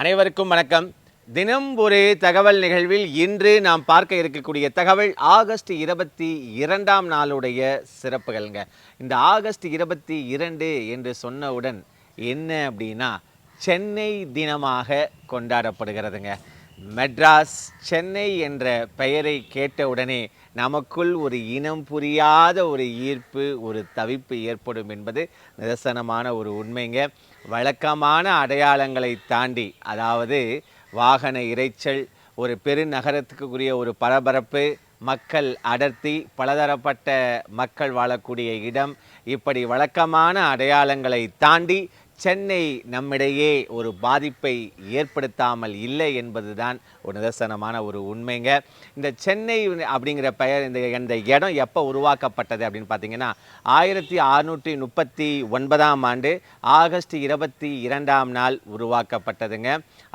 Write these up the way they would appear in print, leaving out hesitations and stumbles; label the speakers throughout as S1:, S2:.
S1: அனைவருக்கும் வணக்கம். தினம் ஒரு தகவல் நிகழ்வில் இன்று நாம் பார்க்க இருக்கக்கூடிய தகவல் ஆகஸ்ட் 22ஆம் நாளுடைய சிறப்புகள்ங்க. இந்த ஆகஸ்ட் 22 என்று சொன்னவுடன் என்ன அப்படின்னா சென்னை தினமாக கொண்டாடப்படுகிறதுங்க. மெட்ராஸ் சென்னை என்ற பெயரை கேட்டவுடனே நமக்குள் ஒரு இனம் புரியாத ஒரு ஈர்ப்பு, ஒரு தவிப்பு ஏற்படும் என்பது நிதர்சனமான ஒரு உண்மைங்க. வழக்கமான அடையாளங்களை தாண்டி, அதாவது வாகன இரைச்சல், ஒரு பெருநகரத்துக்குரிய ஒரு பரபரப்பு, மக்கள் அடர்த்தி, பலதரப்பட்ட மக்கள் வாழக்கூடிய இடம், இப்படி வழக்கமான அடையாளங்களை தாண்டி சென்னை நம்மிடையே ஒரு பாதிப்பை ஏற்படுத்தாமல் இல்லை என்பதுதான் ஒரு நிதர்சனமான ஒரு உண்மைங்க. இந்த சென்னை அப்படிங்கிற பெயர் இந்த இடம் எப்போ உருவாக்கப்பட்டது அப்படின்னு பார்த்தீங்கன்னா 1639ஆம் ஆண்டு ஆகஸ்ட் 22ஆம் நாள் உருவாக்கப்பட்டதுங்க.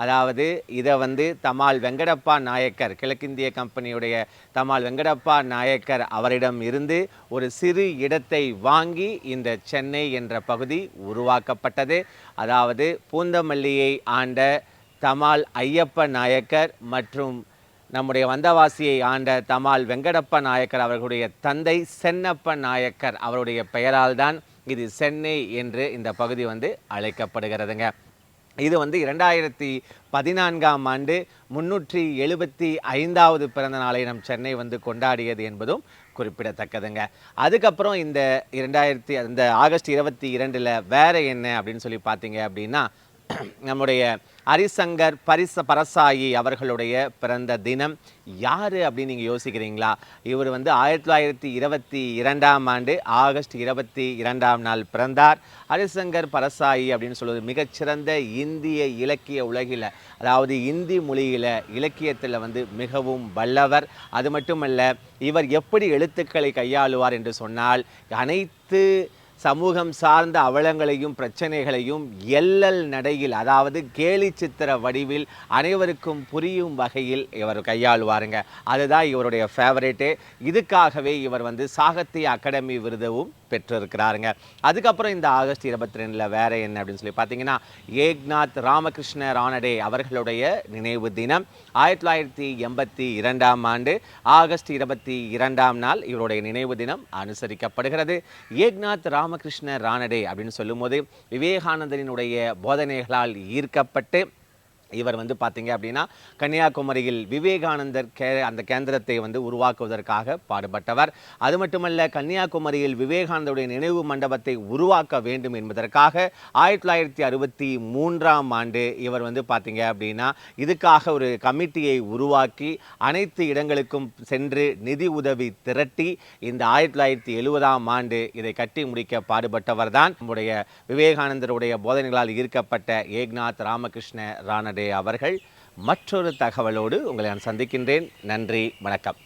S1: அதாவது இதை தமால் வெங்கடப்பா நாயக்கர், கிழக்கிந்திய கம்பெனியுடைய தமால் வெங்கடப்பா நாயக்கர் அவரிடம் இருந்து ஒரு சிறு இடத்தை வாங்கி இந்த சென்னை என்ற பகுதி உருவாக்கப்பட்டது. அதாவது பூந்தமல்லியை ஆண்ட தமால் ஐயப்ப நாயக்கர் மற்றும் நம்முடைய வந்தவாசியை ஆண்ட தமால் வெங்கடப்ப நாயக்கர் அவர்களுடைய தந்தை சென்னப்ப நாயக்கர் அவருடைய பெயரால் தான் இது சென்னை என்று இந்த பகுதி அழைக்கப்படுகிறதுங்க. இது 2014ஆம் ஆண்டு 375வது பிறந்த நாளை நம் சென்னை கொண்டாடியது என்பதும் குறிப்பிடத்தக்கதுங்க. அதுக்கப்புறம் இந்த ஆகஸ்ட் 22 வேற என்ன அப்படின்னு சொல்லி பார்த்தீங்க அப்படின்னா நம்முடைய ஹரிசங்கர் பரசாயி அவர்களுடைய பிறந்த தினம். யார் அப்படின்னு நீங்கள் யோசிக்கிறீங்களா? இவர் 1922ஆம் ஆண்டு ஆகஸ்ட் 22ஆம் நாள் பிறந்தார். ஹரிசங்கர் பரசாயி அப்படின்னு சொல்வது மிகச்சிறந்த இந்திய இலக்கிய உலகில், அதாவது இந்தி மொழியில் இலக்கியத்தில் மிகவும் வல்லவர். அது மட்டுமல்ல, இவர் எப்படி எழுத்துக்களை கையாளுவார் என்று சொன்னால் அனைத்து சமூகம் சார்ந்த அவலங்களையும் பிரச்சனைகளையும் எல்லல் நடையில், அதாவது கேலி சித்திர வடிவில் அனைவருக்கும் புரியும் வகையில் இவர் கையாளுவாருங்க. அதுதான் இவருடைய ஃபேவரேட்டு. இதுக்காகவே இவர் சாகித்ய அகாடமி விருதும் பெற்றிருக்கிறாருங்க. அதுக்கப்புறம் இந்த ஆகஸ்ட் 22 வேற என்ன அப்படின்னு சொல்லி பார்த்தீங்கன்னா ஏக்நாத் ராமகிருஷ்ண ரானடே அவர்களுடைய நினைவு தினம். 1982ஆம் ஆண்டு ஆகஸ்ட் 22ஆம் நாள் இவருடைய நினைவு தினம் அனுசரிக்கப்படுகிறது. ஏக்நாத் ராமகிருஷ்ண ரானடே அப்படின்னு சொல்லும்போது விவேகானந்தரினுடைய போதனைகளால் ஈர்க்கப்பட்டு இவர் பார்த்தீங்க அப்படின்னா கன்னியாகுமரியில் விவேகானந்தர் அந்த கேந்திரத்தை உருவாக்குவதற்காக பாடுபட்டவர். அது மட்டுமல்ல, கன்னியாகுமரியில் விவேகானந்தருடைய நினைவு மண்டபத்தை உருவாக்க வேண்டும் என்பதற்காக 1963ஆம் ஆண்டு இவர் பார்த்தீங்க அப்படின்னா இதுக்காக ஒரு கமிட்டியை உருவாக்கி அனைத்து இடங்களுக்கும் சென்று நிதி உதவி திரட்டி இந்த 1970ஆம் ஆண்டு இதை கட்டி முடிக்க பாடுபட்டவர் தான் நம்முடைய விவேகானந்தருடைய போதனைகளால் ஈர்க்கப்பட்ட ஏக்நாத் ராமகிருஷ்ண ரானடே அவர்கள். மற்றொரு தகவலோடு உங்களை நான் சந்திக்கின்றேன். நன்றி, வணக்கம்.